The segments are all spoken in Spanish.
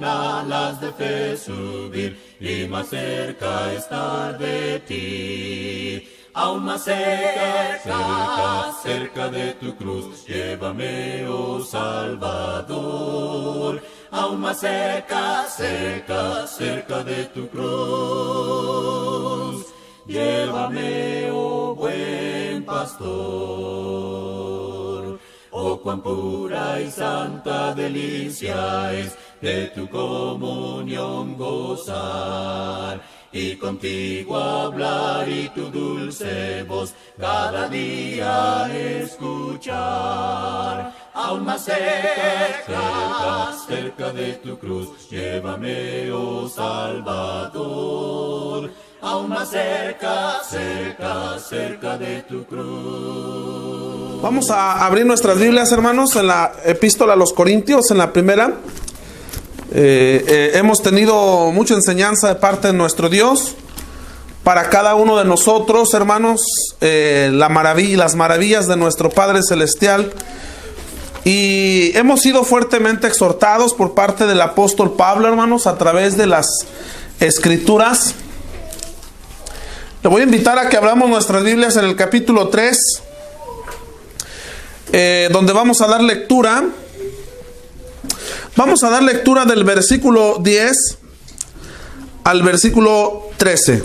alas de fe subir y más cerca estar de ti. Aún más cerca, cerca de tu cruz, llévame, oh Salvador. Aún más cerca, cerca de tu cruz, llévame, oh buen pastor. Oh, cuán pura y santa delicia es de tu comunión gozar, y contigo hablar y tu dulce voz cada día escuchar. Aún más cerca de tu cruz, llévame, oh Salvador. Aún más cerca de tu cruz. Vamos a abrir nuestras Biblias, hermanos, en la epístola a los Corintios, en la primera. Hemos tenido mucha enseñanza de parte de nuestro Dios para cada uno de nosotros, hermanos, las maravillas de nuestro Padre Celestial, y hemos sido fuertemente exhortados por parte del apóstol Pablo, hermanos, a través de las Escrituras. Le voy a invitar a que abramos nuestras Biblias en el capítulo 3, donde vamos a dar lectura. Vamos a dar lectura del versículo 10 al versículo 13.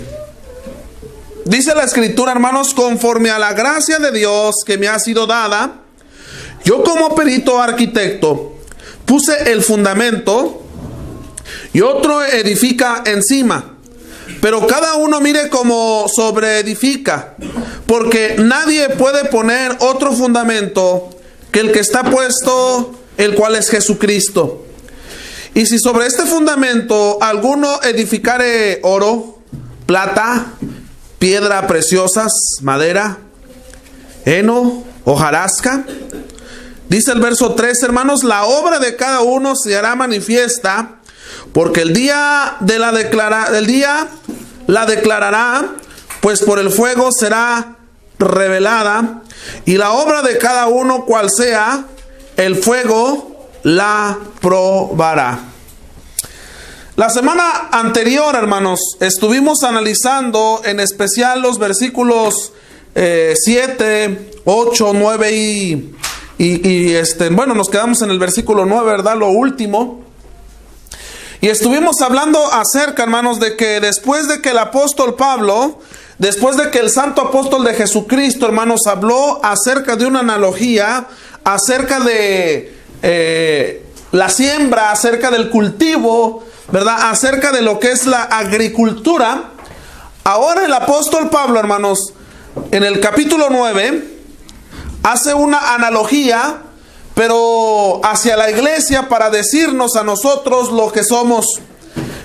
Dice la Escritura, hermanos: conforme a la gracia de Dios que me ha sido dada, yo como perito arquitecto puse el fundamento y otro edifica encima. Pero cada uno mire cómo sobreedifica, porque nadie puede poner otro fundamento que el que está puesto, el cual es Jesucristo. Y si sobre este fundamento alguno edificare oro, plata, piedra preciosas, madera, heno, hojarasca, dice el verso 3, hermanos: la obra de cada uno se hará manifiesta, porque el día la declarará, pues por el fuego será revelada, y la obra de cada uno, cual sea, el fuego la probará. La semana anterior, hermanos, estuvimos analizando en especial los versículos 7, 8, 9 y nos quedamos en el versículo 9, ¿verdad? Lo último. Y estuvimos hablando acerca, hermanos, de que después de que el apóstol Pablo, después de que el santo apóstol de Jesucristo, hermanos, habló acerca de una analogía, acerca de la siembra, acerca del cultivo, ¿verdad? Acerca de lo que es la agricultura. Ahora el apóstol Pablo, hermanos, en el capítulo 9, hace una analogía, pero hacia la iglesia, para decirnos a nosotros lo que somos.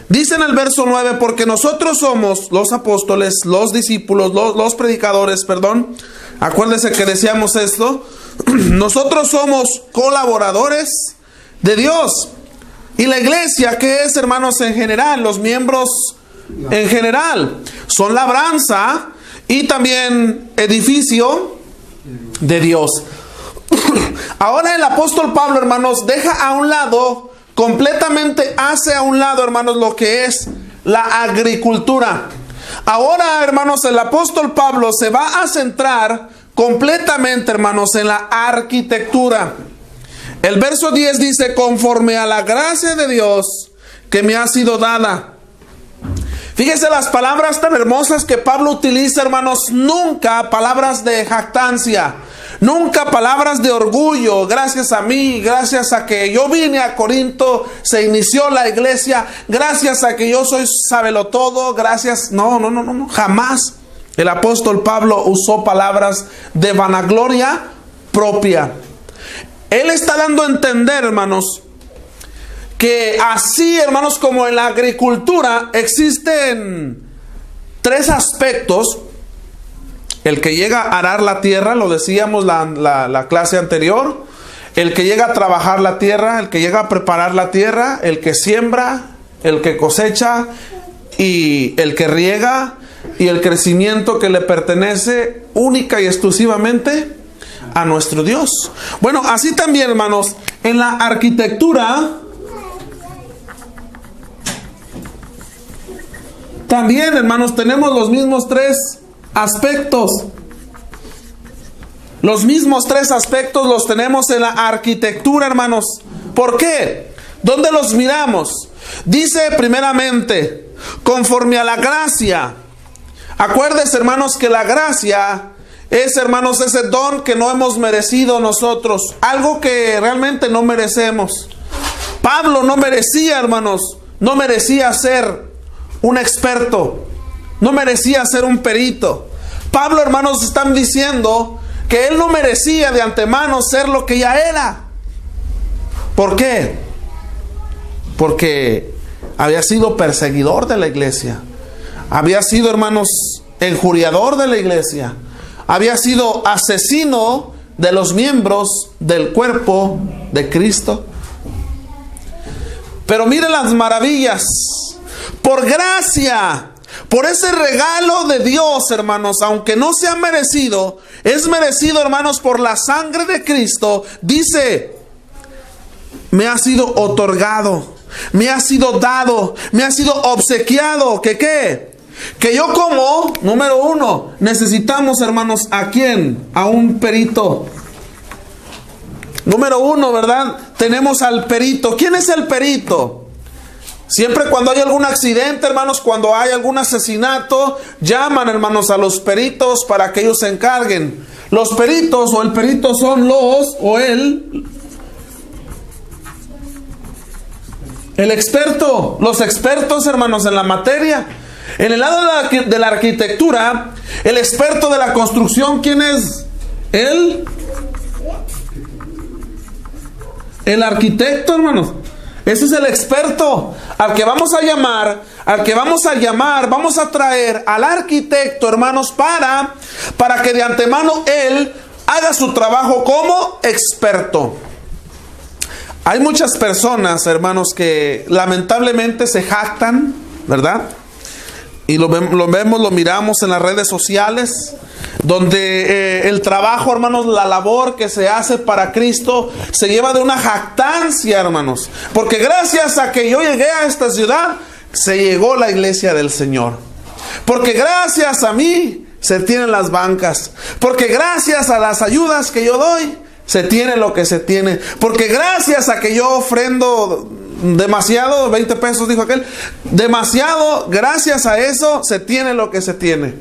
Dice en el verso 9: porque nosotros somos los apóstoles, los discípulos, los predicadores, perdón. Acuérdense que decíamos esto. Nosotros somos colaboradores de Dios. Y la iglesia, ¿qué es, hermanos? En general, los miembros en general son labranza y también edificio de Dios. Ahora el apóstol Pablo, hermanos, deja a un lado, completamente hace a un lado, hermanos, lo que es la agricultura. Ahora, hermanos, el apóstol Pablo se va a centrar completamente, hermanos, en la arquitectura. El verso 10 dice: conforme a la gracia de Dios que me ha sido dada. Fíjese las palabras tan hermosas que Pablo utiliza, hermanos. Nunca palabras de jactancia, nunca palabras de orgullo. Gracias a mí, gracias a que yo vine a Corinto, se inició la iglesia, gracias a que yo soy sabelotodo, gracias. No, jamás el apóstol Pablo usó palabras de vanagloria propia. Él está dando a entender, hermanos, que así, hermanos, como en la agricultura existen tres aspectos. El que llega a arar la tierra, lo decíamos la clase anterior. El que llega a trabajar la tierra, el que llega a preparar la tierra, el que siembra, el que cosecha y el que riega, y el crecimiento que le pertenece única y exclusivamente a nuestro Dios. Bueno, así también, hermanos, en la arquitectura también, hermanos, tenemos los mismos tres aspectos. Los mismos tres aspectos los tenemos en la arquitectura, hermanos. ¿Por qué? ¿Dónde los miramos? Dice primeramente, conforme a la gracia. Acuérdense, hermanos, que la gracia es, hermanos, ese don que no hemos merecido nosotros. Algo que realmente no merecemos. Pablo no merecía, hermanos, no merecía ser un experto. No merecía ser un perito. Pablo, hermanos, están diciendo que él no merecía de antemano ser lo que ya era. ¿Por qué? Porque había sido perseguidor de la iglesia. Había sido, hermanos, injuriador de la iglesia. Había sido asesino de los miembros del cuerpo de Cristo. Pero miren las maravillas. Por gracia, por ese regalo de Dios, hermanos, aunque no sea merecido, es merecido, hermanos, por la sangre de Cristo. Dice, me ha sido otorgado, me ha sido dado, me ha sido obsequiado. ¿Que qué? Que yo como, número uno, necesitamos, hermanos, ¿a quién? A un perito. Número uno, ¿verdad? Tenemos al perito. ¿Quién es el perito? Siempre cuando hay algún accidente, hermanos, cuando hay algún asesinato, llaman, hermanos, a los peritos para que ellos se encarguen. Los peritos o el perito son el experto, los expertos, hermanos, en la materia. En el lado de la arquitectura, el experto de la construcción, ¿quién es? El arquitecto, hermanos. Ese es el experto al que vamos a llamar, vamos a traer al arquitecto, hermanos, para que de antemano él haga su trabajo como experto. Hay muchas personas, hermanos, que lamentablemente se jactan, ¿verdad? Y lo miramos en las redes sociales, donde el trabajo, hermanos, la labor que se hace para Cristo se lleva de una jactancia, hermanos. Porque gracias a que yo llegué a esta ciudad, se llegó la iglesia del Señor. Porque gracias a mí se tienen las bancas. Porque gracias a las ayudas que yo doy, se tiene lo que se tiene. Porque gracias a que yo ofrendo demasiado, 20 pesos dijo aquel, demasiado, gracias a eso se tiene lo que se tiene.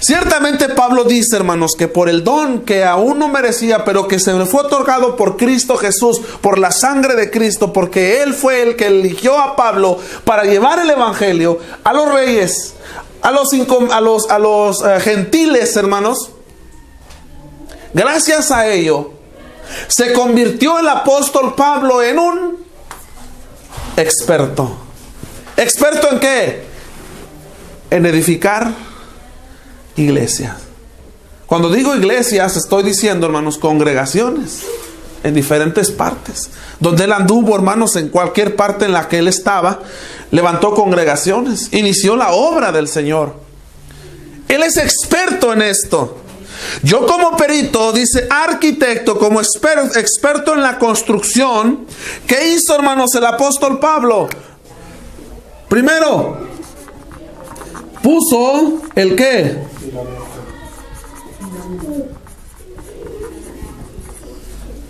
Ciertamente Pablo dice, hermanos, que por el don que aún no merecía, pero que se le fue otorgado por Cristo Jesús, por la sangre de Cristo, porque Él fue el que eligió a Pablo para llevar el evangelio a los reyes, a los gentiles, hermanos. Gracias a ello se convirtió el apóstol Pablo en un experto. ¿Experto en qué? En edificar iglesias. Cuando digo iglesias, estoy diciendo, hermanos, congregaciones en diferentes partes. Donde él anduvo, hermanos, en cualquier parte en la que él estaba, levantó congregaciones, inició la obra del Señor. Él es experto en esto. Yo como perito, dice arquitecto, como experto en la construcción, ¿qué hizo, hermanos, el apóstol Pablo? Primero, puso el ¿qué?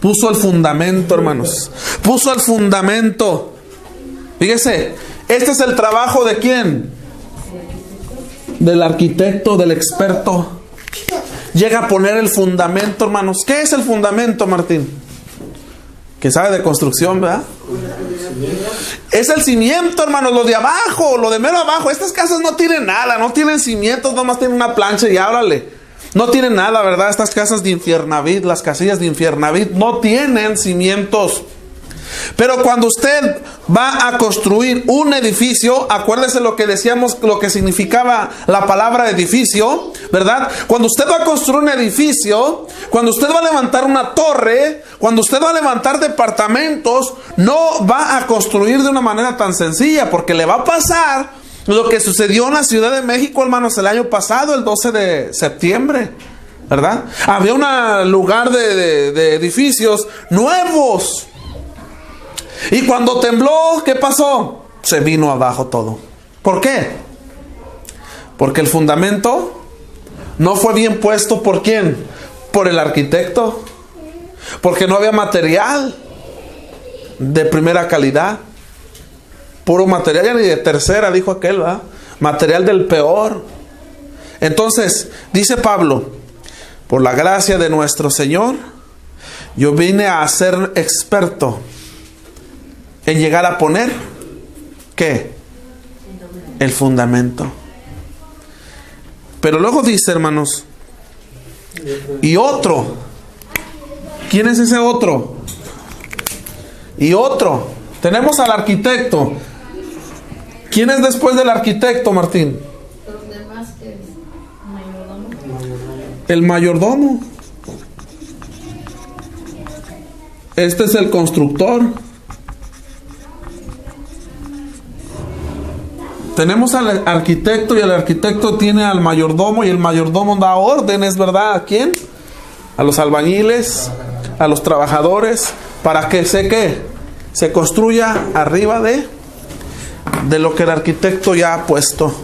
Puso el fundamento, hermanos. Puso el fundamento. Fíjese, este es el trabajo ¿de quién? Del arquitecto, del experto. Llega a poner el fundamento, hermanos. ¿Qué es el fundamento, Martín? Que sabe de construcción, ¿verdad? Es el cimiento, hermanos, lo de abajo, lo de mero abajo. Estas casas no tienen nada, no tienen cimientos, nomás tienen una plancha y ábrale. No tienen nada, ¿verdad? Estas casas de Infiernavit, las casillas de Infiernavit, no tienen cimientos. Pero cuando usted va a construir un edificio, acuérdese lo que decíamos, lo que significaba la palabra edificio, ¿verdad? Cuando usted va a construir un edificio, cuando usted va a levantar una torre, cuando usted va a levantar departamentos, no va a construir de una manera tan sencilla, porque le va a pasar lo que sucedió en la Ciudad de México, hermanos, el año pasado, el 12 de septiembre, ¿verdad? Había un lugar de edificios nuevos. Y cuando tembló, ¿qué pasó? Se vino abajo todo. ¿Por qué? Porque el fundamento no fue bien puesto. ¿Por quién? Por el arquitecto. Porque no había material de primera calidad. Puro material, ya ni de tercera, dijo aquel, ¿verdad? Material del peor. Entonces, dice Pablo, por la gracia de nuestro Señor, yo vine a ser experto en llegar a poner, ¿qué? El fundamento. Pero luego dice, hermanos, y otro. ¿Quién es ese otro? Y otro. Tenemos al arquitecto. ¿Quién es después del arquitecto, Martín? Los demás, que es mayordomo. El mayordomo. Este es el constructor. Tenemos al arquitecto y el arquitecto tiene al mayordomo y el mayordomo da órdenes, ¿verdad? ¿A quién? A los albañiles, a los trabajadores, para que se construya arriba de lo que el arquitecto ya ha puesto.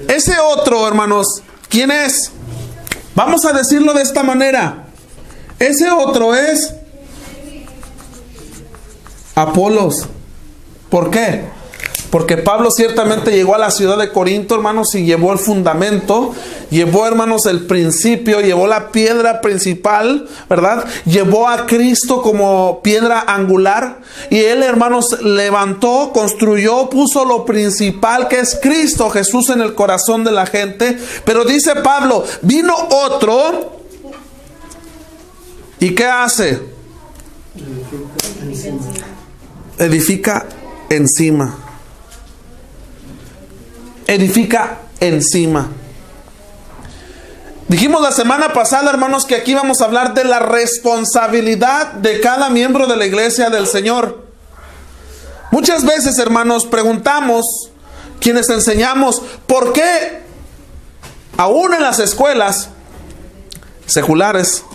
Ese otro, hermanos, ¿quién es? Vamos a decirlo de esta manera. Ese otro es Apolos. ¿Por qué? Porque Pablo ciertamente llegó a la ciudad de Corinto, hermanos, y llevó el fundamento, llevó, hermanos, el principio, llevó la piedra principal, ¿verdad? Llevó a Cristo como piedra angular, y él, hermanos, levantó, construyó, puso lo principal, que es Cristo Jesús, en el corazón de la gente. Pero dice Pablo, vino otro, ¿y qué hace? Edifica encima. Edifica encima. Dijimos la semana pasada, hermanos, que aquí vamos a hablar de la responsabilidad de cada miembro de la iglesia del Señor. Muchas veces, hermanos, preguntamos, quienes enseñamos, ¿por qué aún en las escuelas seculares,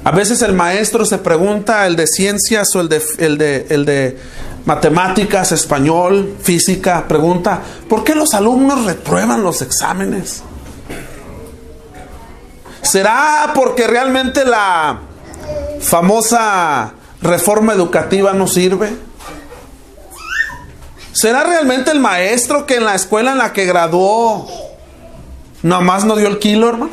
a veces el maestro se pregunta, el de ciencias o el de matemáticas, español, física, pregunta, ¿por qué los alumnos reprueban los exámenes? ¿Será porque realmente la famosa reforma educativa no sirve? ¿Será realmente el maestro que en la escuela en la que graduó nomás no dio el kilo, hermano?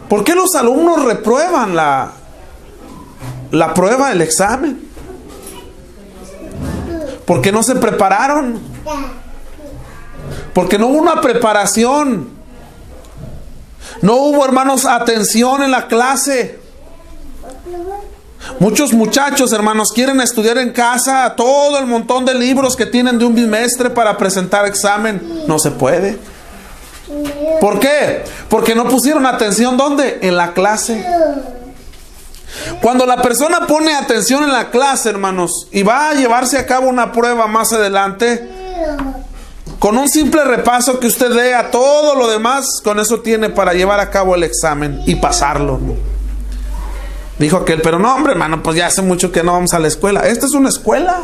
¿Por qué los alumnos reprueban la prueba del examen? Porque no se prepararon. Porque no hubo una preparación. No hubo, hermanos, atención en la clase. Muchos muchachos, hermanos, quieren estudiar en casa todo el montón de libros que tienen de un bimestre para presentar examen. No se puede. ¿Por qué? Porque no pusieron atención. ¿Dónde? En la clase. Cuando la persona pone atención en la clase, hermanos, y va a llevarse a cabo una prueba más adelante, con un simple repaso que usted dé a todo lo demás, con eso tiene para llevar a cabo el examen y pasarlo. Dijo aquel, pero no, hombre, hermano, pues ya hace mucho que no vamos a la escuela. Esta es una escuela.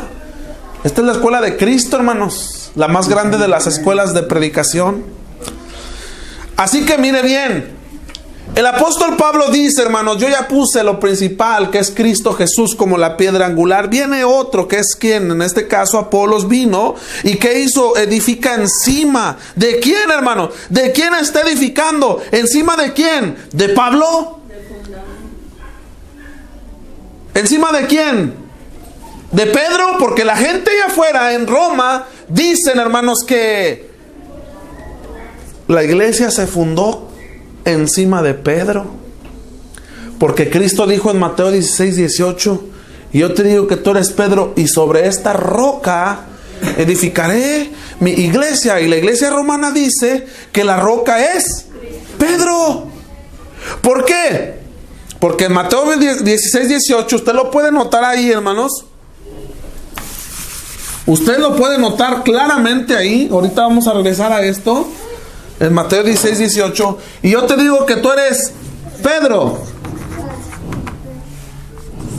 Esta es la escuela de Cristo, hermanos, la más grande de las escuelas de predicación. Así que mire bien, el apóstol Pablo dice, hermanos, yo ya puse lo principal, que es Cristo Jesús, como la piedra angular. Viene otro, que es quien, en este caso Apolos, vino. ¿Y qué hizo? Edifica encima. ¿De quién, hermano? ¿De quién está edificando? ¿Encima de quién? ¿De Pablo? ¿Encima de quién? ¿De Pedro? Porque la gente allá afuera en Roma dicen, hermanos, que la iglesia se fundó encima de Pedro. Porque Cristo dijo en Mateo 16:18, y yo te digo que tú eres Pedro, y sobre esta roca edificaré mi iglesia. Y la iglesia romana dice que la roca es Pedro. ¿Por qué? Porque en Mateo 16:18, usted lo puede notar ahí, hermanos. Usted lo puede notar claramente ahí. Ahorita vamos a regresar a esto. En Mateo 16:18. Y yo te digo que tú eres Pedro.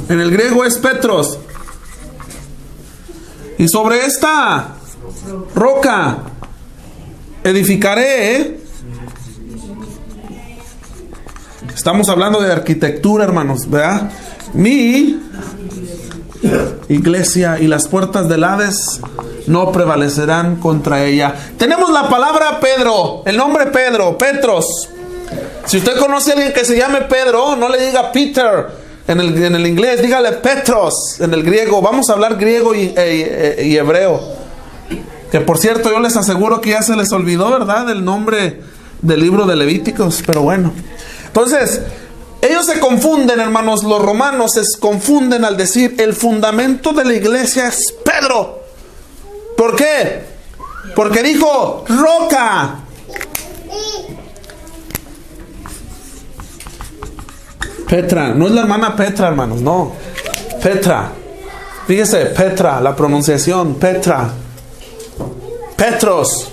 En el griego es Petros. Y sobre esta roca. Edificaré. Estamos hablando de arquitectura, hermanos, ¿verdad? Mi iglesia, y las puertas del Hades no prevalecerán contra ella. Tenemos la palabra Pedro, el nombre Pedro, Petros. Si usted conoce a alguien que se llame Pedro, no le diga Peter en el inglés, dígale Petros en el griego. Vamos a hablar griego y hebreo. Que por cierto, yo les aseguro que ya se les olvidó, ¿verdad?, el nombre del libro de Levíticos, pero bueno. Entonces, ellos se confunden, hermanos, los romanos se confunden al decir el fundamento de la iglesia es Pedro. ¿Por qué? Porque dijo roca. Petra, no es la hermana Petra, hermanos, no. Petra. Fíjese, Petra, la pronunciación, Petra. Petros.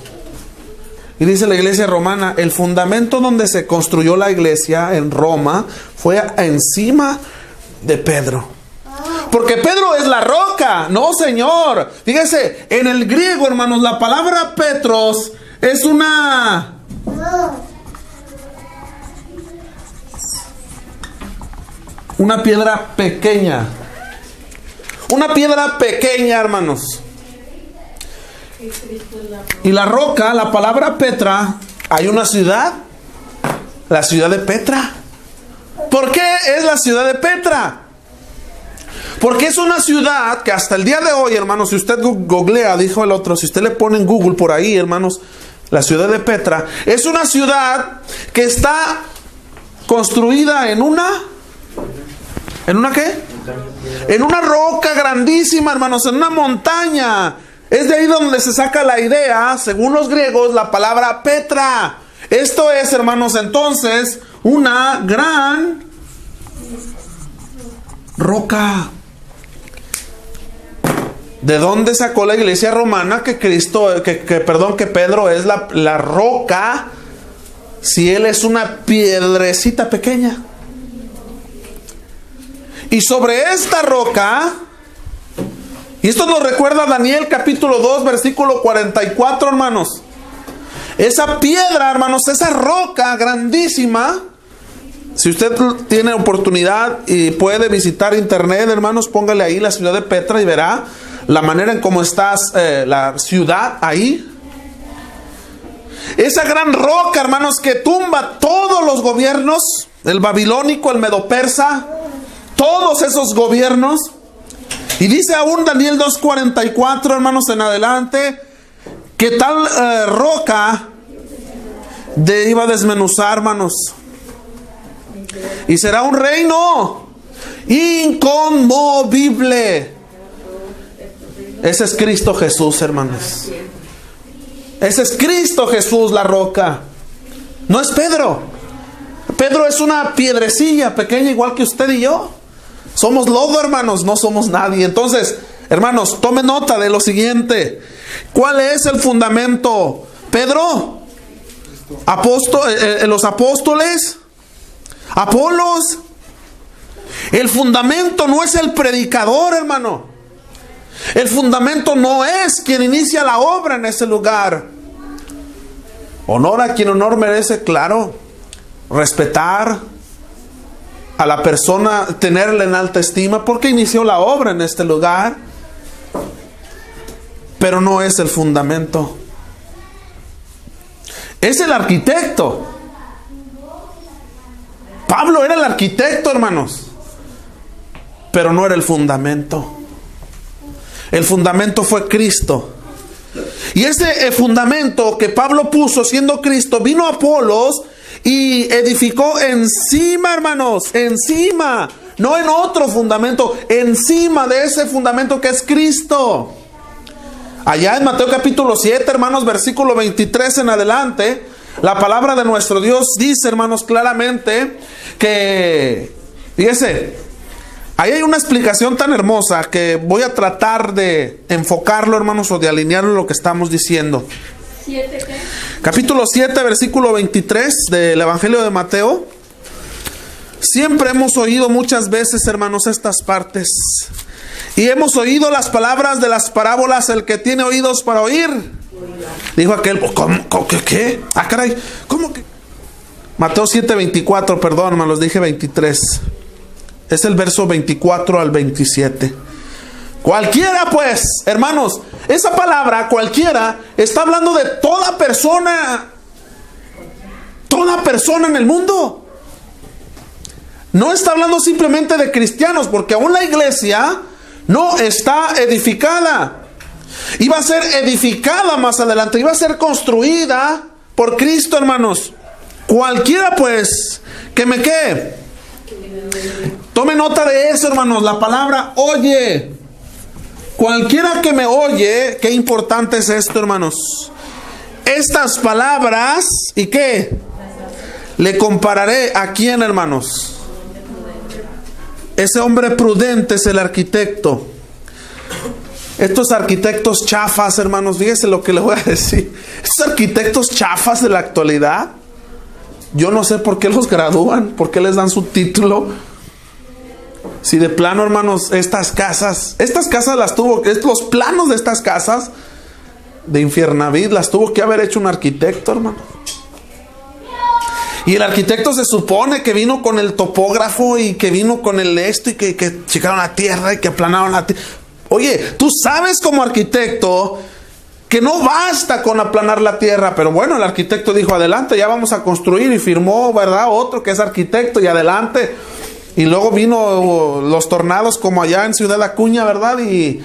Y dice la iglesia romana, el fundamento donde se construyó la iglesia en Roma fue encima de Pedro. Porque Pedro es la roca. No, señor. Fíjese, en el griego, hermanos, la palabra Petros es una piedra pequeña. Una piedra pequeña, hermanos. Y la roca, la palabra Petra, hay una ciudad, la ciudad de Petra. ¿Por qué es la ciudad de Petra? Porque es una ciudad que hasta el día de hoy, hermanos, si usted googlea, dijo el otro, si usted le pone en Google por ahí, hermanos, la ciudad de Petra, es una ciudad que está construida en una... ¿En una qué? En una roca grandísima, hermanos, en una montaña. Es de ahí donde se saca la idea, según los griegos, la palabra Petra. Esto es, hermanos, entonces, una gran roca. ¿De dónde sacó la iglesia romana que Pedro es la roca, si él es una piedrecita pequeña? Y sobre esta roca, y esto nos recuerda a Daniel capítulo 2 versículo 44, hermanos. Esa piedra, hermanos, esa roca grandísima, si usted tiene oportunidad y puede visitar internet, hermanos, póngale ahí la ciudad de Petra y verá la manera en cómo está la ciudad ahí. Esa gran roca, hermanos, que tumba todos los gobiernos, el babilónico, el medo-persa, todos esos gobiernos. Y dice aún Daniel 2:44, hermanos, en adelante, que tal roca iba a desmenuzar, hermanos. Y será un reino inconmovible. Ese es Cristo Jesús, hermanos. Ese es Cristo Jesús, la roca. No es Pedro. Pedro es una piedrecilla pequeña, igual que usted y yo. Somos lodo, hermanos, no somos nadie. Entonces, hermanos, tome nota de lo siguiente. ¿Cuál es el fundamento? Pedro, los apóstoles, Apolos. El fundamento no es el predicador, hermano. El fundamento no es quien inicia la obra en ese lugar. Honor a quien honor merece, claro. Respetar a la persona, tenerla en alta estima porque inició la obra en este lugar. Pero no es el fundamento. Es el arquitecto. Pablo era el arquitecto, hermanos. Pero no era el fundamento. El fundamento fue Cristo. Y ese fundamento que Pablo puso siendo Cristo, vino Apolos y edificó encima, hermanos, encima, no en otro fundamento, encima de ese fundamento que es Cristo. Allá en Mateo capítulo 7, hermanos, versículo 23 en adelante, la palabra de nuestro Dios dice, hermanos, claramente que, fíjese, ahí hay una explicación tan hermosa que voy a tratar de enfocarlo, hermanos, o de alinearlo a lo que estamos diciendo. ¿7 qué? Capítulo 7, versículo 23 del Evangelio de Mateo. Siempre hemos oído muchas veces, hermanos, estas partes. Y hemos oído las palabras de las parábolas, el que tiene oídos para oír. Dijo aquel, ¿cómo? ¿Qué? Ah, caray, ¿cómo que? Mateo 7:24, perdón, me los dije 23. Es el verso 24 al 27. Cualquiera, pues, hermanos, esa palabra, cualquiera, está hablando de toda persona en el mundo. No está hablando simplemente de cristianos, porque aún la iglesia no está edificada. Iba a ser edificada más adelante, iba a ser construida por Cristo, hermanos. Cualquiera, pues, que me quede. Tome nota de eso, hermanos, la palabra oye. Cualquiera que me oye, qué importante es esto, hermanos. Estas palabras, ¿y qué? Le compararé a quién, hermanos. Ese hombre prudente es el arquitecto. Estos arquitectos chafas, hermanos, fíjese lo que le voy a decir. Estos arquitectos chafas de la actualidad, yo no sé por qué los gradúan, por qué les dan su título. Si de plano, hermanos, estas casas las tuvo, los planos de estas casas de Infiernavit las tuvo que haber hecho un arquitecto, hermano. Y el arquitecto se supone que vino con el topógrafo y que vino con el esto y que checaron la tierra y que aplanaron la tierra. Oye, tú sabes como arquitecto que no basta con aplanar la tierra, pero bueno, el arquitecto dijo, adelante, ya vamos a construir, y firmó, ¿verdad? Otro que es arquitecto, y adelante. Y luego vino los tornados como allá en Ciudad Acuña, ¿verdad? Y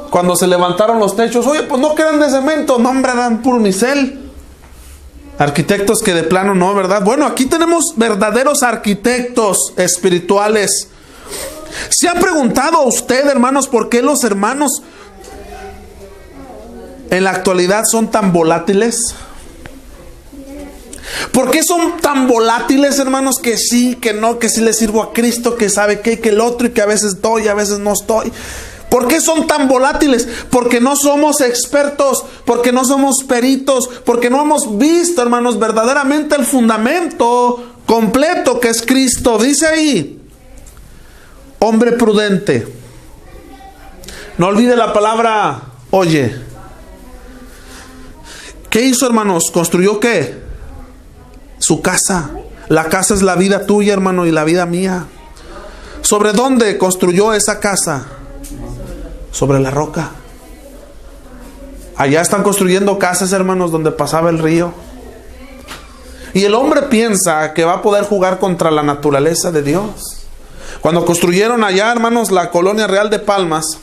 cuando se levantaron los techos, oye, pues no quedan de cemento, no, hombre, eran puro unicel. Arquitectos que de plano no, ¿verdad? Bueno, aquí tenemos verdaderos arquitectos espirituales. ¿Se ha preguntado a usted, hermanos, por qué los hermanos en la actualidad son tan volátiles? ¿Por qué son tan volátiles, hermanos? Que sí, que no, que sí le sirvo a Cristo, que sabe qué, que el otro, y que a veces estoy, a veces no estoy. ¿Por qué son tan volátiles? Porque no somos expertos, porque no somos peritos, porque no hemos visto, hermanos, verdaderamente el fundamento completo que es Cristo. Dice ahí, hombre prudente. No olvide la palabra oye. ¿Qué hizo, hermanos? ¿Construyó qué? Su casa. La casa es la vida tuya, hermano, y la vida mía. ¿Sobre dónde construyó esa casa? Sobre la roca. Allá están construyendo casas, hermanos, donde pasaba el río. Y el hombre piensa que va a poder jugar contra la naturaleza de Dios. Cuando construyeron allá, hermanos, la colonia Real de Palmas,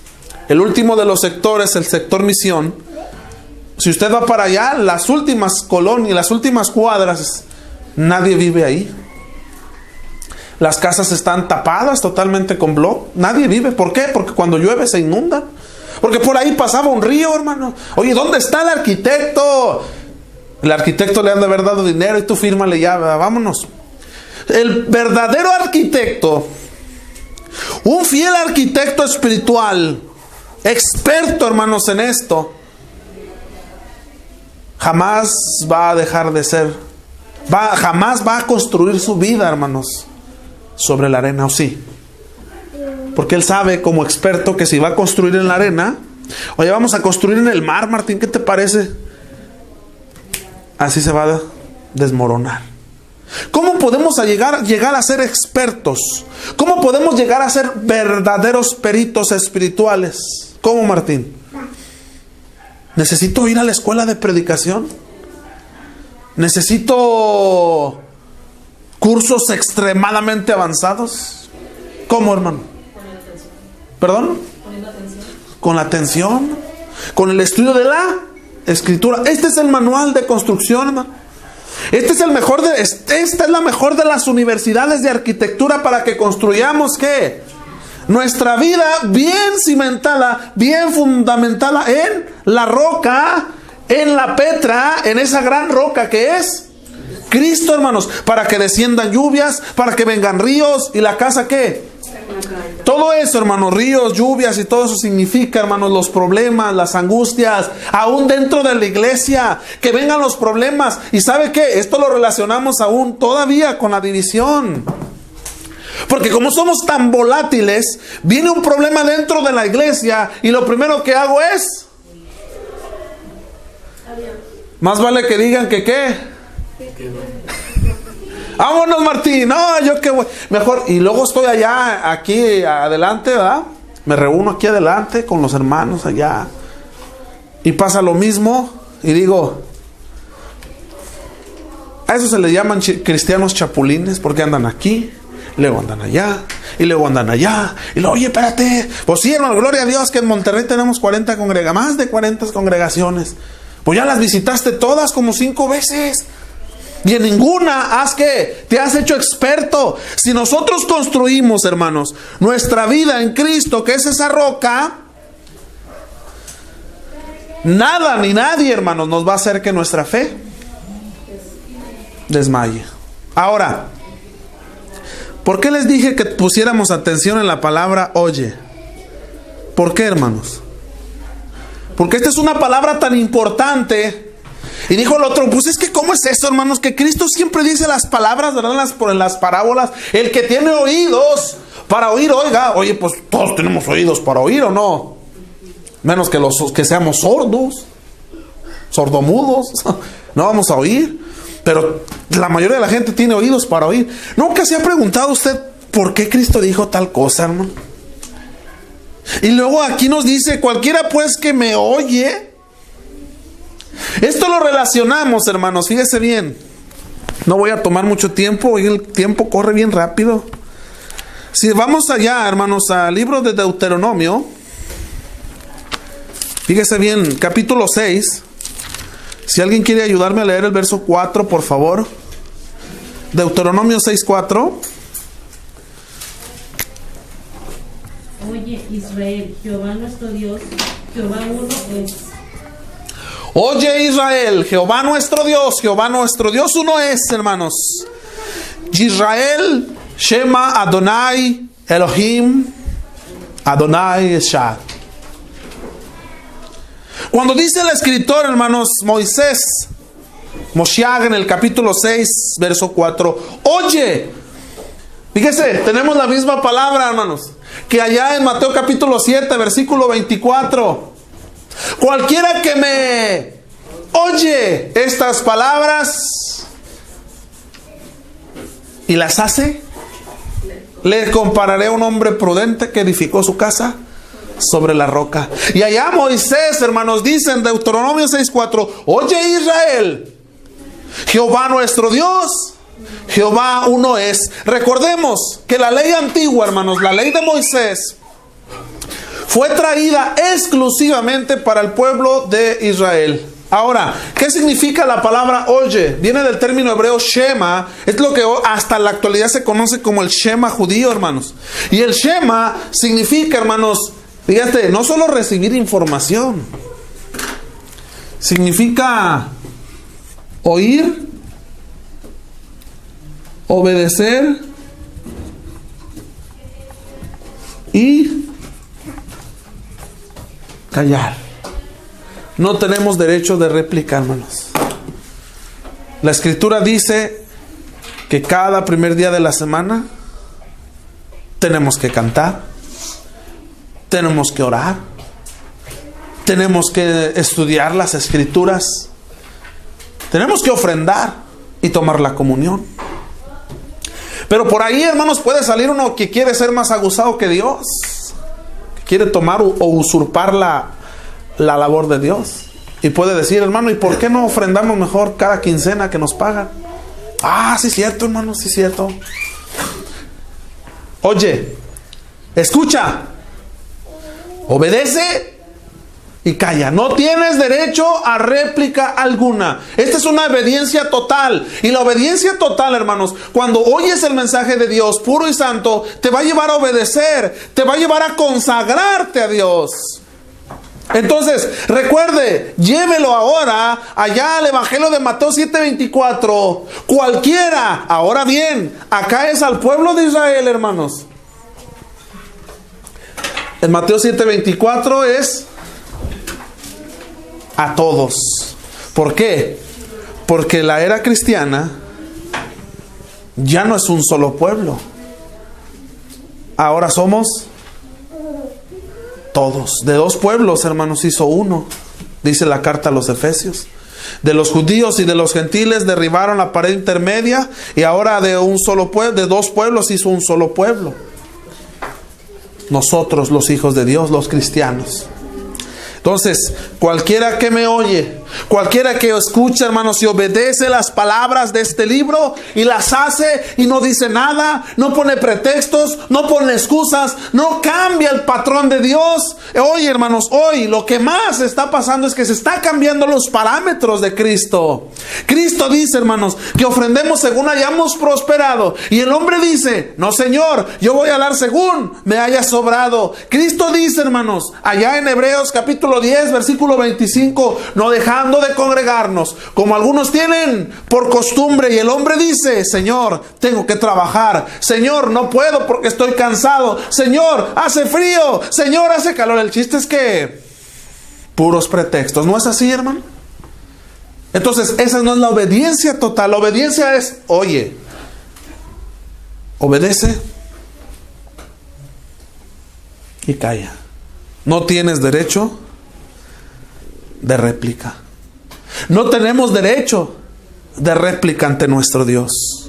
el último de los sectores, el sector Misión, si usted va para allá, las últimas colonias, las últimas cuadras, nadie vive ahí. Las casas están tapadas totalmente con bloc. Nadie vive. ¿Por qué? Porque cuando llueve se inundan. Porque por ahí pasaba un río, hermano. Oye, ¿dónde está el arquitecto? El arquitecto le han de haber dado dinero y tú fírmale ya, vámonos. El verdadero arquitecto, un fiel arquitecto espiritual, experto, hermanos, en esto, jamás va a dejar de ser, jamás va a construir su vida, hermanos, sobre la arena, ¿o sí? Porque él sabe como experto que si va a construir en la arena, oye, vamos a construir en el mar, Martín, ¿qué te parece? Así se va a desmoronar. ¿Cómo podemos llegar a ser expertos? ¿Cómo podemos llegar a ser verdaderos peritos espirituales? ¿Cómo, Martín? ¿Necesito ir a la escuela de predicación? ¿Necesito cursos extremadamente avanzados? ¿Cómo, hermano? ¿Perdón? Con la atención. Con el estudio de la Escritura. Este es el manual de construcción, hermano. Esta es la mejor de las universidades de arquitectura para que construyamos ¿qué? Nuestra vida bien cimentada, bien fundamentada en la roca, en la Petra, en esa gran roca que es Cristo, hermanos, para que desciendan lluvias, para que vengan ríos. ¿Y la casa qué? Todo eso, hermanos, ríos, lluvias y todo eso significa, hermanos, los problemas, las angustias, aún dentro de la iglesia, que vengan los problemas. ¿Y sabe qué? Esto lo relacionamos aún todavía con la división. Porque como somos tan volátiles, viene un problema dentro de la iglesia y lo primero que hago es... Más vale que digan que qué. Vámonos, Martín. No, yo qué voy. Mejor. Y luego estoy allá, aquí adelante, ¿verdad? Me reúno aquí adelante con los hermanos allá. Y pasa lo mismo. Y digo, a eso se le llaman cristianos chapulines, porque andan aquí, luego andan allá, y luego andan allá. Y luego, oye, espérate. Pues sí, hermano, gloria a Dios que en Monterrey tenemos 40 congregaciones, más de 40 congregaciones. Pues ya las visitaste todas como 5 veces. Y en ninguna te has hecho experto. Si nosotros construimos, hermanos, nuestra vida en Cristo, que es esa roca, nada ni nadie, hermanos, nos va a hacer que nuestra fe desmaye. Ahora, ¿por qué les dije que pusiéramos atención en la palabra oye? ¿Por qué, hermanos? Porque esta es una palabra tan importante. Y dijo el otro, pues es que ¿cómo es eso, hermanos? Que Cristo siempre dice las palabras, ¿verdad? En las parábolas. El que tiene oídos para oír, oiga. Oye, pues todos tenemos oídos para oír, ¿o no? Menos que que seamos sordos, sordomudos. No vamos a oír. Pero la mayoría de la gente tiene oídos para oír. ¿Nunca se ha preguntado usted por qué Cristo dijo tal cosa, hermano? Y luego aquí nos dice, cualquiera pues que me oye. Esto lo relacionamos, hermanos, fíjese bien. No voy a tomar mucho tiempo, hoy el tiempo corre bien rápido. Si vamos allá, hermanos, al libro de Deuteronomio, fíjese bien, capítulo 6. Si alguien quiere ayudarme a leer el verso 4, por favor. Deuteronomio 6:4. Oye, Israel, Jehová nuestro Dios, Jehová uno es. Oye, Israel, Jehová nuestro Dios uno es, hermanos. Israel, Shema Adonai Elohim, Adonai Eshad. Cuando dice el escritor, hermanos, Moshiach, en el capítulo 6, verso 4, oye, fíjese, tenemos la misma palabra, hermanos, que allá en Mateo capítulo 7, versículo 24. Cualquiera que me oye estas palabras y las hace, le compararé a un hombre prudente que edificó su casa sobre la roca. Y allá Moisés, hermanos, dice en Deuteronomio 6:4, oye Israel, Jehová nuestro Dios, Jehová uno es. Recordemos que la ley antigua, hermanos, la ley de Moisés, fue traída exclusivamente para el pueblo de Israel. Ahora, ¿qué significa la palabra oye? Viene del término hebreo Shema. Es lo que hasta la actualidad se conoce como el Shema judío, hermanos. Y el Shema significa, hermanos, fíjate, no solo recibir información. Significa oír, obedecer y callar. No tenemos derecho de réplica, hermanos. La escritura dice que cada primer día de la semana tenemos que cantar, tenemos que orar, tenemos que estudiar las escrituras, tenemos que ofrendar y tomar la comunión. Pero por ahí, hermanos, puede salir uno que quiere ser más aguzado que Dios, que quiere tomar o usurpar la labor de Dios. Y puede decir, hermano, ¿y por qué no ofrendamos mejor cada quincena que nos pagan? Ah, sí es cierto, hermano, sí es cierto. Oye, escucha, obedece y calla. No tienes derecho a réplica alguna. Esta es una obediencia total. Y la obediencia total, hermanos, cuando oyes el mensaje de Dios puro y santo, te va a llevar a obedecer, te va a llevar a consagrarte a Dios. Entonces, recuerde, llévelo ahora allá al Evangelio de Mateo 7:24. Cualquiera, ahora bien, acá es al pueblo de Israel, hermanos. En Mateo 7:24 es a todos. ¿Por qué? Porque la era cristiana ya no es un solo pueblo. ahora somos todos. De dos pueblos, hermanos, hizo uno, dice la carta a los Efesios. De los judíos y de los gentiles derribaron la pared intermedia, y ahora de un solo pueblo, de dos pueblos hizo un solo pueblo. Nosotros, los hijos de Dios, los cristianos. Entonces, cualquiera que me oye, cualquiera que escucha, hermanos, y obedece las palabras de este libro y las hace y no dice nada, no pone pretextos, no pone excusas, no cambia el patrón de Dios. Hoy, hermanos, hoy lo que más está pasando es que se está cambiando los parámetros de Cristo. Cristo dice, hermanos, que ofrendemos según hayamos prosperado. Y el hombre dice, no, Señor, yo voy a dar según me haya sobrado. Cristo dice, hermanos, allá en Hebreos capítulo 10, versículo 25, no dejando de congregarnos, como algunos tienen por costumbre. Y el hombre dice, Señor, tengo que trabajar. Señor, no puedo porque estoy cansado. Señor, hace frío. Señor, hace calor. El chiste es que puros pretextos. ¿No es así, hermano? Entonces, esa no es la obediencia total. La obediencia es, oye, obedece y calla. No tienes derecho de réplica. No tenemos derecho de réplica ante nuestro Dios.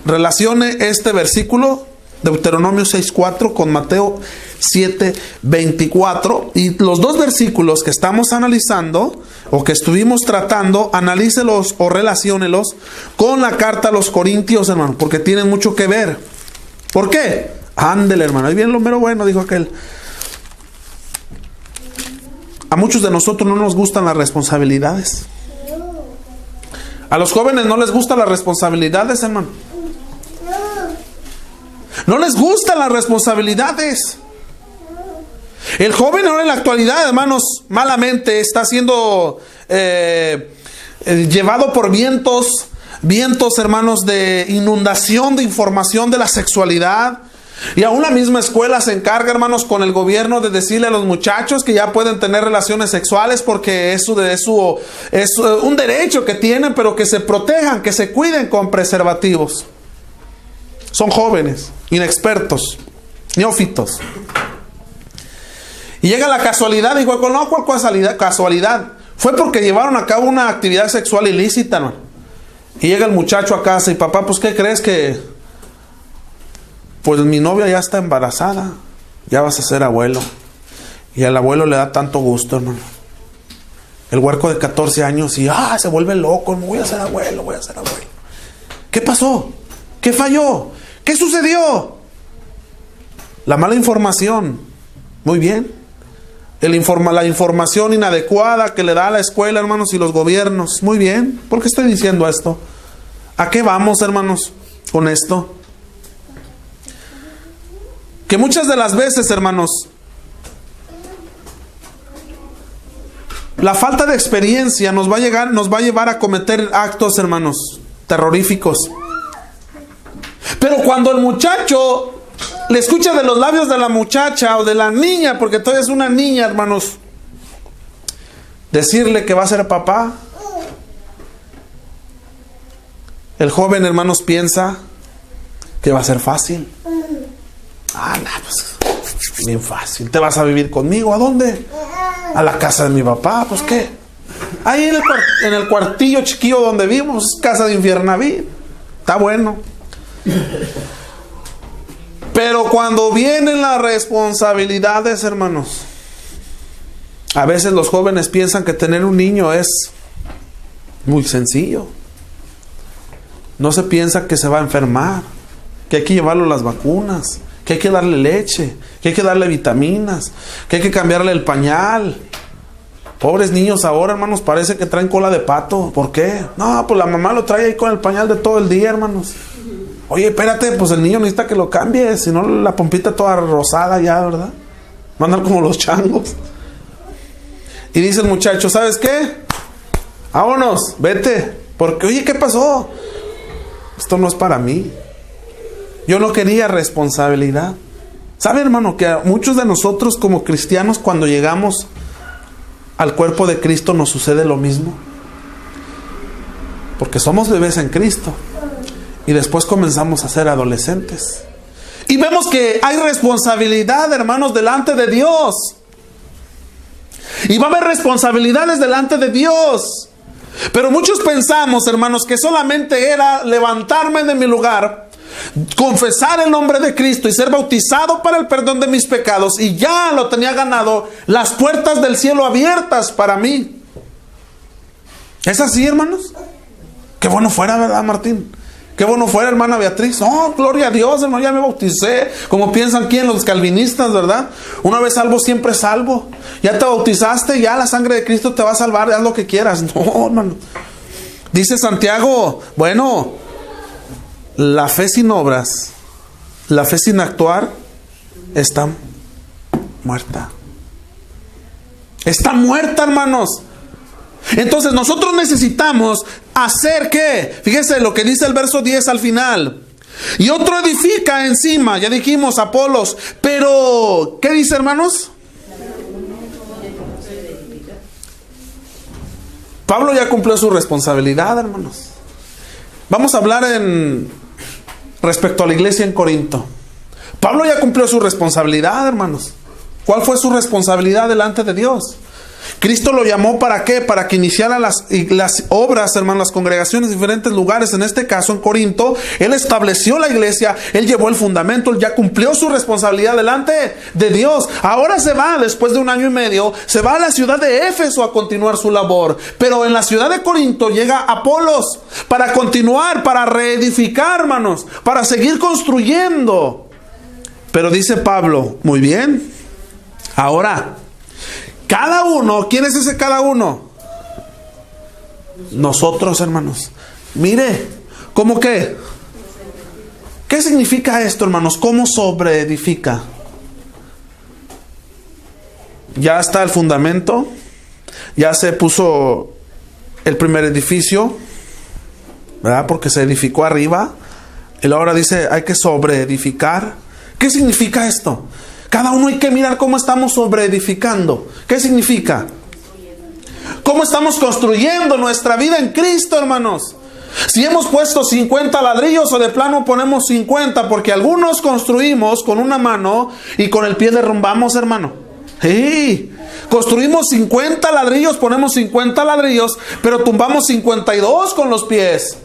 Relacione este versículo, Deuteronomio 6:4, con Mateo 7:24. Y los dos versículos que estamos analizando, o que estuvimos tratando, analícelos o relaciónelos con la carta a los Corintios, hermano, porque tienen mucho que ver. ¿Por qué? Ándele, hermano, ahí viene lo mero bueno, dijo aquel. A muchos de nosotros no nos gustan las responsabilidades. A los jóvenes no les gustan las responsabilidades, hermano. No les gustan las responsabilidades. El joven ahora en la actualidad, hermanos, malamente está siendo llevado por vientos, hermanos, de inundación de información de la sexualidad. Y aún la misma escuela se encarga, hermanos, con el gobierno de decirle a los muchachos que ya pueden tener relaciones sexuales porque es un derecho que tienen, pero que se protejan, que se cuiden con preservativos. Son jóvenes, inexpertos, neófitos. Y llega la casualidad, dijo, no, ¿cuál casualidad? Fue porque llevaron a cabo una actividad sexual ilícita, ¿no? Y llega el muchacho a casa y, papá, pues, ¿qué crees que...? Pues mi novia ya está embarazada, ya vas a ser abuelo. Y al abuelo le da tanto gusto, hermano. El huerco de 14 años y se vuelve loco, voy a ser abuelo. ¿Qué pasó? ¿Qué falló? ¿Qué sucedió? La mala información. Muy bien. La información inadecuada que le da a la escuela, hermanos, y los gobiernos. Muy bien. ¿Por qué estoy diciendo esto? ¿A qué vamos, hermanos, con esto? Que muchas de las veces, hermanos, la falta de experiencia nos va a llevar a cometer actos, hermanos, terroríficos. Pero cuando el muchacho le escucha de los labios de la muchacha o de la niña, porque todavía es una niña, hermanos, decirle que va a ser papá, el joven, hermanos, piensa que va a ser fácil. Pues bien fácil. ¿Te vas a vivir conmigo? ¿A dónde? A la casa de mi papá. Pues qué, ahí en el cuartillo chiquillo donde vivimos, casa de Infiernaví. Está bueno. Pero cuando vienen las responsabilidades, hermanos, a veces los jóvenes piensan que tener un niño es muy sencillo. No se piensa que se va a enfermar, que hay que llevarlo a las vacunas, que hay que darle leche, que hay que darle vitaminas, que hay que cambiarle el pañal. Pobres niños ahora, hermanos, parece que traen cola de pato. ¿Por qué? No, pues la mamá lo trae ahí con el pañal de todo el día, hermanos. Oye, espérate, pues el niño necesita que lo cambie, si no la pompita toda rosada ya, ¿verdad? Va a andar como los changos. Y dice el muchacho, ¿sabes qué? Vámonos, vete. Porque, oye, ¿qué pasó? Esto no es para mí. Yo no quería responsabilidad. ¿Sabe, hermano, que a muchos de nosotros como cristianos, cuando llegamos al cuerpo de Cristo, nos sucede lo mismo? Porque somos bebés en Cristo y después comenzamos a ser adolescentes. Y vemos que hay responsabilidad, hermanos, delante de Dios. Y va a haber responsabilidades delante de Dios. Pero muchos pensamos, hermanos, que solamente era levantarme de mi lugar, confesar el nombre de Cristo y ser bautizado para el perdón de mis pecados, y ya lo tenía ganado, las puertas del cielo abiertas para mí. ¿Es así, hermanos? Qué bueno fuera, ¿verdad, Martín? Qué bueno fuera, hermana Beatriz. Oh, gloria a Dios, hermano, ya me bauticé. Como piensan aquí en los calvinistas, ¿verdad? Una vez salvo, siempre salvo. Ya te bautizaste, ya la sangre de Cristo te va a salvar, haz lo que quieras. No, hermano. Dice Santiago, bueno, la fe sin obras, la fe sin actuar, está muerta. Está muerta, hermanos. Entonces nosotros necesitamos hacer ¿qué? Fíjese lo que dice el verso 10 al final. Y otro edifica encima, ya dijimos, Apolos. Pero, ¿qué dice, hermanos? Pablo ya cumplió su responsabilidad, hermanos. Vamos a hablar respecto a la iglesia en Corinto. Pablo ya cumplió su responsabilidad, hermanos. ¿Cuál fue su responsabilidad delante de Dios? Cristo lo llamó ¿para qué? Para que iniciara las obras, hermanos, las congregaciones en diferentes lugares. En este caso, en Corinto, Él estableció la iglesia, Él llevó el fundamento, Él ya cumplió su responsabilidad delante de Dios. Ahora se va, después de 1 año y medio, se va a la ciudad de Éfeso a continuar su labor. Pero en la ciudad de Corinto llega Apolos para continuar, para reedificar, hermanos, para seguir construyendo. Pero dice Pablo, muy bien, ahora cada uno, ¿quién es ese cada uno? Nosotros, hermanos. Mire, ¿cómo qué? ¿Qué significa esto, hermanos? ¿Cómo sobreedifica? Ya está el fundamento, ya se puso el primer edificio, ¿verdad? Porque se edificó arriba, y ahora dice, hay que sobreedificar. ¿Qué significa esto? Cada uno hay que mirar cómo estamos sobreedificando. ¿Qué significa? ¿Cómo estamos construyendo nuestra vida en Cristo, hermanos? Si hemos puesto 50 ladrillos o de plano ponemos 50, porque algunos construimos con una mano y con el pie derrumbamos, hermano. ¡Sí! Construimos 50 ladrillos, ponemos 50 ladrillos, pero tumbamos 52 con los pies.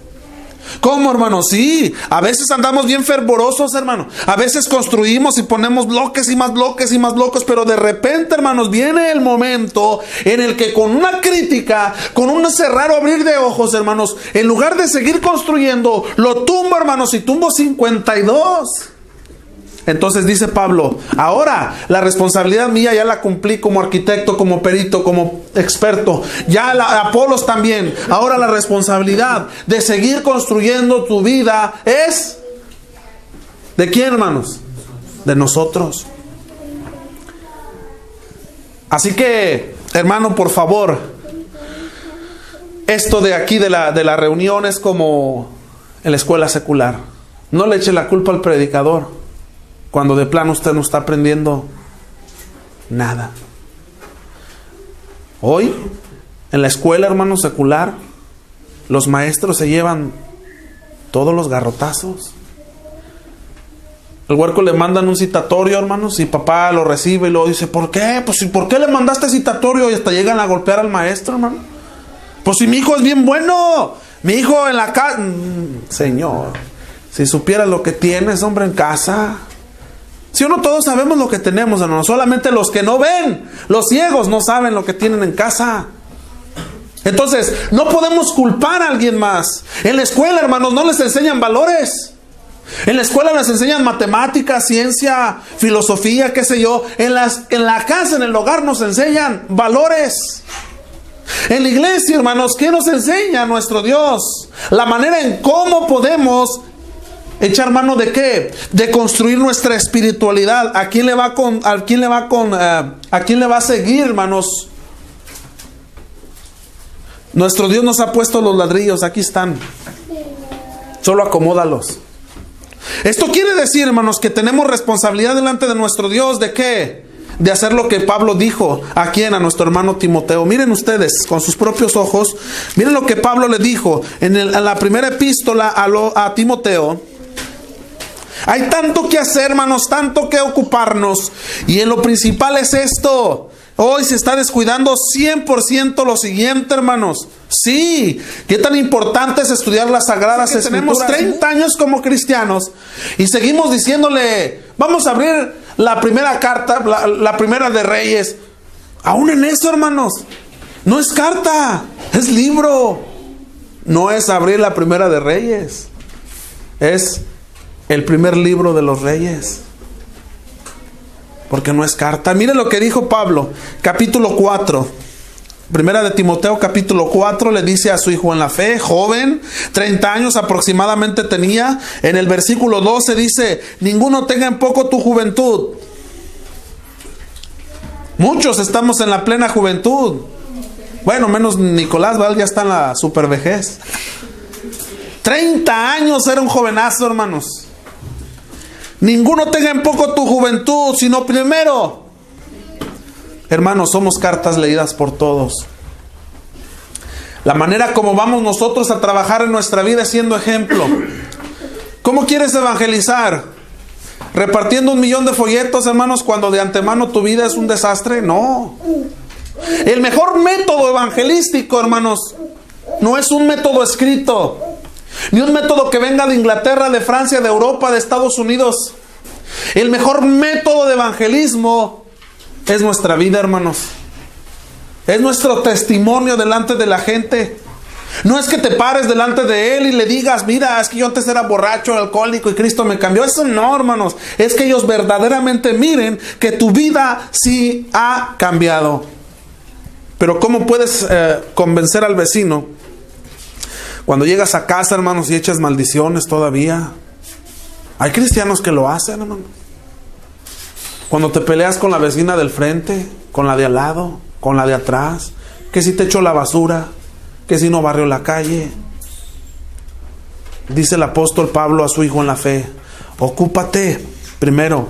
¿Cómo, hermano? Sí, a veces andamos bien fervorosos, hermano. A veces construimos y ponemos bloques y más bloques y más bloques, pero de repente, hermanos, viene el momento en el que con una crítica, con un cerrar o abrir de ojos, hermanos, en lugar de seguir construyendo, lo tumbo, hermanos, y tumbo 52. Entonces dice Pablo, ahora la responsabilidad mía ya la cumplí como arquitecto, como perito, como experto. Ya Apolos también. Ahora la responsabilidad de seguir construyendo tu vida es ¿de quién, hermanos? De nosotros. Así que, hermano, por favor, esto de aquí de la reunión es como en la escuela secular. No le eche la culpa al predicador cuando de plano usted no está aprendiendo nada. Hoy, en la escuela, hermano, secular, los maestros se llevan todos los garrotazos. El huerco le mandan un citatorio, hermanos, y papá lo recibe y luego dice, ¿por qué? Pues, ¿por qué le mandaste citatorio? Y hasta llegan a golpear al maestro, hermano. Pues si mi hijo es bien bueno, mi hijo en la casa... Señor, si supieras lo que tienes, hombre, en casa... Si o no, todos sabemos lo que tenemos, hermano. Solamente los que no ven, los ciegos, no saben lo que tienen en casa. Entonces, no podemos culpar a alguien más. En la escuela, hermanos, no les enseñan valores. En la escuela les enseñan matemáticas, ciencia, filosofía, qué sé yo. En la casa, en el hogar, nos enseñan valores. En la iglesia, hermanos, ¿qué nos enseña nuestro Dios? La manera en cómo podemos echar mano de qué, de construir nuestra espiritualidad. ¿A quién le va a seguir, hermanos? Nuestro Dios nos ha puesto los ladrillos, aquí están. Solo acomódalos. Esto quiere decir, hermanos, que tenemos responsabilidad delante de nuestro Dios. ¿De qué? De hacer lo que Pablo dijo a quién, a nuestro hermano Timoteo. Miren ustedes con sus propios ojos, miren lo que Pablo le dijo en la primera epístola a Timoteo. Hay tanto que hacer, hermanos, tanto que ocuparnos. Y en lo principal es esto. Hoy se está descuidando 100% lo siguiente, hermanos. Sí, qué tan importante es estudiar las Sagradas Escrituras. Tenemos 30 años como cristianos y seguimos diciéndole, vamos a abrir la primera carta, la primera de Reyes. Aún en eso, hermanos, no es carta, es libro. No es abrir la primera de Reyes, es el primer libro de los Reyes. Porque no es carta. Mire lo que dijo Pablo, capítulo 4. Primera de Timoteo, capítulo 4, le dice a su hijo en la fe, joven, 30 años aproximadamente tenía. En el versículo 12 dice, ninguno tenga en poco tu juventud. Muchos estamos en la plena juventud. Bueno, menos Nicolás, ¿vale? Ya está en la supervejez. 30 años era un jovenazo, hermanos. Ninguno tenga en poco tu juventud, sino primero. Hermanos, somos cartas leídas por todos. La manera como vamos nosotros a trabajar en nuestra vida es siendo ejemplo. ¿Cómo quieres evangelizar? ¿Repartiendo 1 millón de folletos, hermanos, cuando de antemano tu vida es un desastre? No. El mejor método evangelístico, hermanos, no es un método escrito, ni un método que venga de Inglaterra, de Francia, de Europa, de Estados Unidos. El mejor método de evangelismo es nuestra vida, hermanos. Es nuestro testimonio delante de la gente. No es que te pares delante de él y le digas, mira, es que yo antes era borracho, alcohólico y Cristo me cambió. Eso no, hermanos. Es que ellos verdaderamente miren que tu vida sí ha cambiado. Pero ¿cómo puedes convencer al vecino cuando llegas a casa, hermanos, y echas maldiciones todavía? Hay cristianos que lo hacen, hermano. Cuando te peleas con la vecina del frente, con la de al lado, con la de atrás, que si te echó la basura, que si no barrió la calle. Dice el apóstol Pablo a su hijo en la fe, ocúpate primero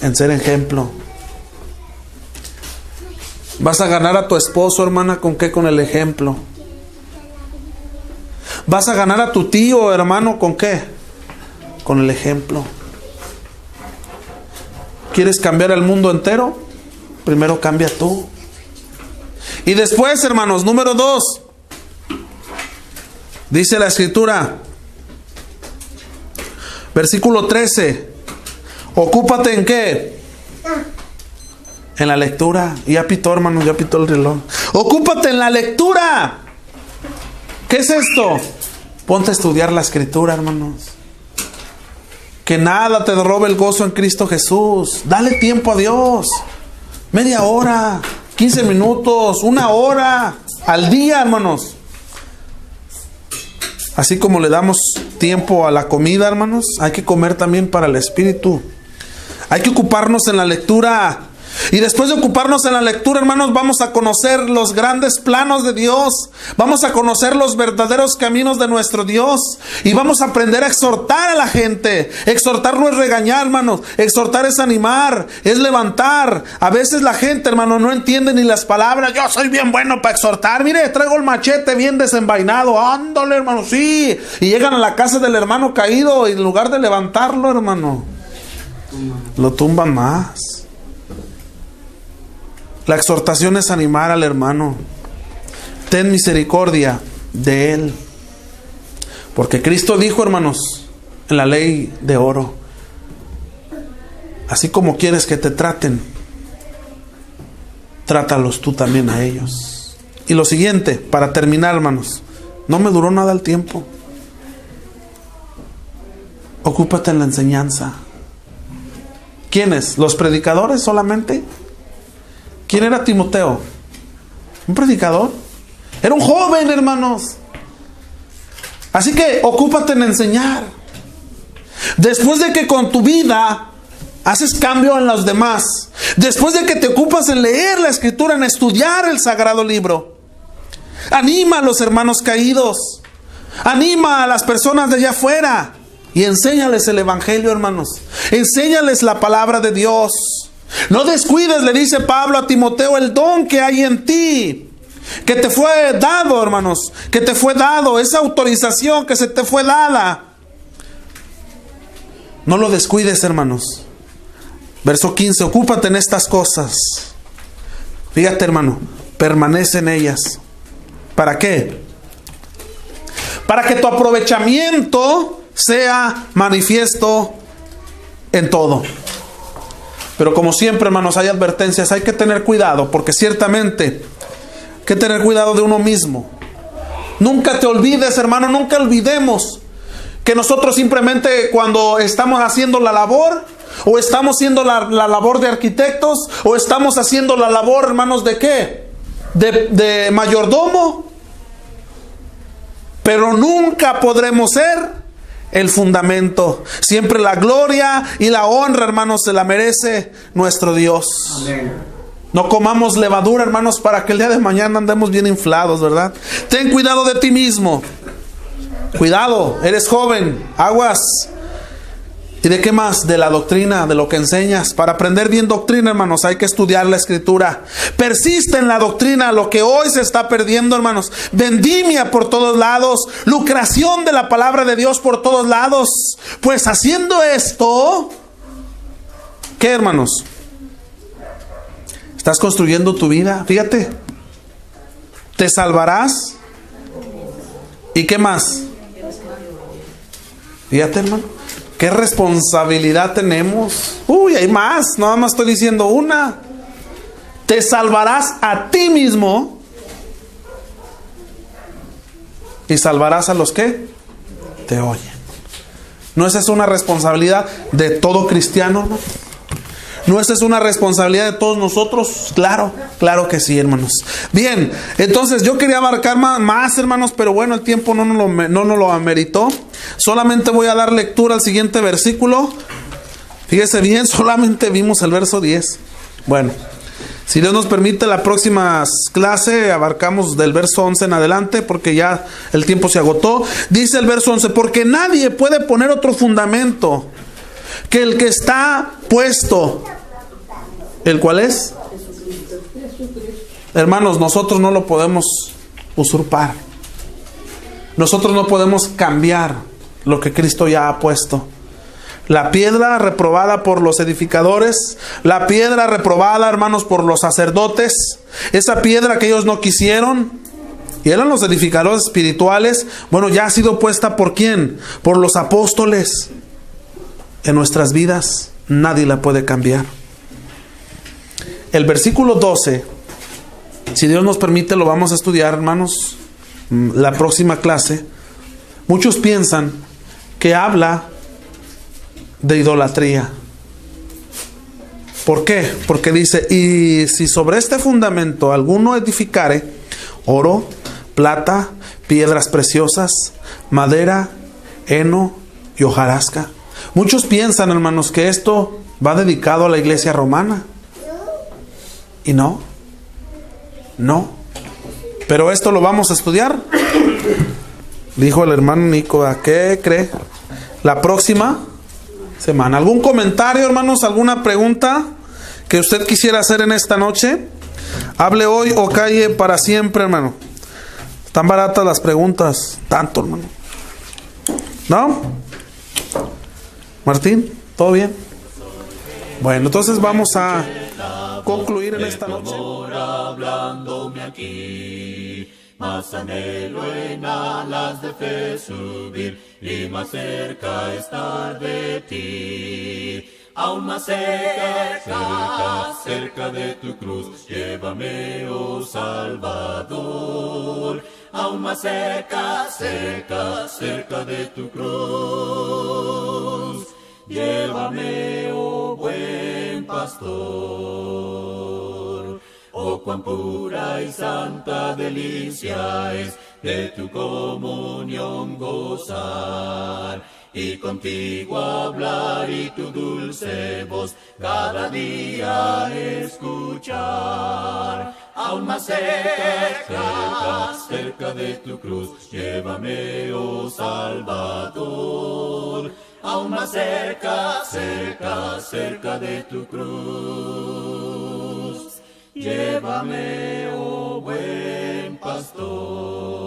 en ser ejemplo. ¿Vas a ganar a tu esposo, hermana, con qué? Con el ejemplo. ¿Vas a ganar a tu tío, hermano, con qué? Con el ejemplo. ¿Quieres cambiar el mundo entero? Primero cambia tú. Y después, hermanos, número 2. Dice la Escritura, versículo 13. Ocúpate en qué? En la lectura. Ya pitó, hermanos, ya pitó el reloj. Ocúpate en la lectura. ¿Qué es esto? Ponte a estudiar la Escritura, hermanos. Que nada te robe el gozo en Cristo Jesús. Dale tiempo a Dios. Media hora, 15 minutos, 1 hora al día, hermanos. Así como le damos tiempo a la comida, hermanos, hay que comer también para el espíritu. Hay que ocuparnos en la lectura. Y después de ocuparnos en la lectura, hermanos, vamos a conocer los grandes planos de Dios. Vamos a conocer los verdaderos caminos de nuestro Dios. Y vamos a aprender a exhortar a la gente. Exhortar no es regañar, hermanos. Exhortar es animar, es levantar. A veces la gente, hermano, no entiende ni las palabras. Yo soy bien bueno para exhortar. Mire, traigo el machete bien desenvainado. Ándale, hermano, sí. Y llegan a la casa del hermano caído y en lugar de levantarlo, hermano, lo tumban más. La exhortación es animar al hermano. Ten misericordia de él. Porque Cristo dijo, hermanos, en la ley de oro, así como quieres que te traten, trátalos tú también a ellos. Y lo siguiente, para terminar, hermanos, no me duró nada el tiempo. Ocúpate en la enseñanza. ¿Quiénes? ¿Los predicadores solamente? ¿Quién era Timoteo? ¿Un predicador? Era un joven, hermanos. Así que ocúpate en enseñar. Después de que con tu vida haces cambio en los demás, después de que te ocupas en leer la Escritura, en estudiar el sagrado libro, anima a los hermanos caídos, anima a las personas de allá afuera y enséñales el evangelio, hermanos. Enséñales la palabra de Dios. No descuides, le dice Pablo a Timoteo, el don que hay en ti, que te fue dado, hermanos, que te fue dado, esa autorización que se te fue dada. No lo descuides, hermanos. Verso 15, ocúpate en estas cosas. Fíjate, hermano, permanece en ellas. ¿Para qué? Para que tu aprovechamiento sea manifiesto en todo. Pero como siempre, hermanos, hay advertencias, hay que tener cuidado, porque ciertamente hay que tener cuidado de uno mismo. Nunca te olvides, hermano, nunca olvidemos que nosotros simplemente cuando estamos haciendo la labor, o estamos haciendo la labor de arquitectos, o estamos haciendo la labor, hermanos, ¿de qué? De mayordomo. Pero nunca podremos ser el fundamento. Siempre la gloria y la honra, hermanos, se la merece nuestro Dios. Amén. No comamos levadura, hermanos, para que el día de mañana andemos bien inflados, ¿verdad? Ten cuidado de ti mismo. Cuidado, eres joven, aguas. ¿Y de qué más? De la doctrina, de lo que enseñas. Para aprender bien doctrina, hermanos, hay que estudiar la Escritura. Persiste en la doctrina, lo que hoy se está perdiendo, hermanos. Vendimia por todos lados, lucración de la palabra de Dios por todos lados. Pues haciendo esto, ¿qué, hermanos? Estás construyendo tu vida, fíjate. Te salvarás. ¿Y qué más? Fíjate, hermano. ¿Qué responsabilidad tenemos? Uy, hay más. Nada más estoy diciendo una. Te salvarás a ti mismo. Y salvarás a los que te oyen. ¿No esa es una responsabilidad de todo cristiano, hermano? ¿No esa es una responsabilidad de todos nosotros? Claro, claro que sí, hermanos. Bien, entonces yo quería abarcar más, hermanos, pero bueno, el tiempo no nos lo ameritó. Solamente voy a dar lectura al siguiente versículo. Fíjese bien, solamente vimos el verso 10. Bueno, si Dios nos permite, la próxima clase abarcamos del verso 11 en adelante, porque ya el tiempo se agotó. Dice el verso 11, porque nadie puede poner otro fundamento que el que está puesto. ¿El cuál es? Hermanos, nosotros no lo podemos usurpar. Nosotros no podemos cambiar lo que Cristo ya ha puesto. La piedra reprobada por los edificadores, la piedra reprobada, hermanos, por los sacerdotes, esa piedra que ellos no quisieron, y eran los edificadores espirituales, bueno, ya ha sido puesta ¿por quién? Por los apóstoles. En nuestras vidas nadie la puede cambiar. El versículo 12, si Dios nos permite, lo vamos a estudiar, hermanos, la próxima clase. Muchos piensan que habla de idolatría. ¿Por qué? Porque dice, y si sobre este fundamento alguno edificare oro, plata, piedras preciosas, madera, heno y hojarasca. Muchos piensan, hermanos, que esto va dedicado a la iglesia romana. Y no. Pero esto lo vamos a estudiar. Dijo el hermano Nico, ¿a qué cree? La próxima semana. ¿Algún comentario, hermanos? ¿Alguna pregunta que usted quisiera hacer en esta noche? Hable hoy o calle para siempre, hermano. Están baratas las preguntas. Tanto, hermano. ¿No? Martín, ¿todo bien? Bueno, entonces vamos a concluir en esta noche. Hablándome aquí, más anhelo en alas de fe subir y más cerca estar de ti. Aún más cerca de tu cruz, llévame, oh Salvador. Aún más cerca de tu cruz, llévame, oh buen pastor. Oh, cuán pura y santa delicia es de tu comunión gozar, y contigo hablar y tu dulce voz cada día escuchar. Aún más cerca de tu cruz, llévame, oh Salvador. Aún más cerca de tu cruz, llévame, oh buen pastor.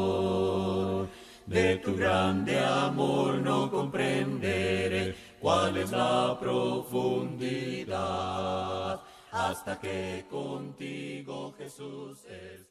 De tu grande amor no comprenderé cuál es la profundidad, hasta que contigo, Jesús, es.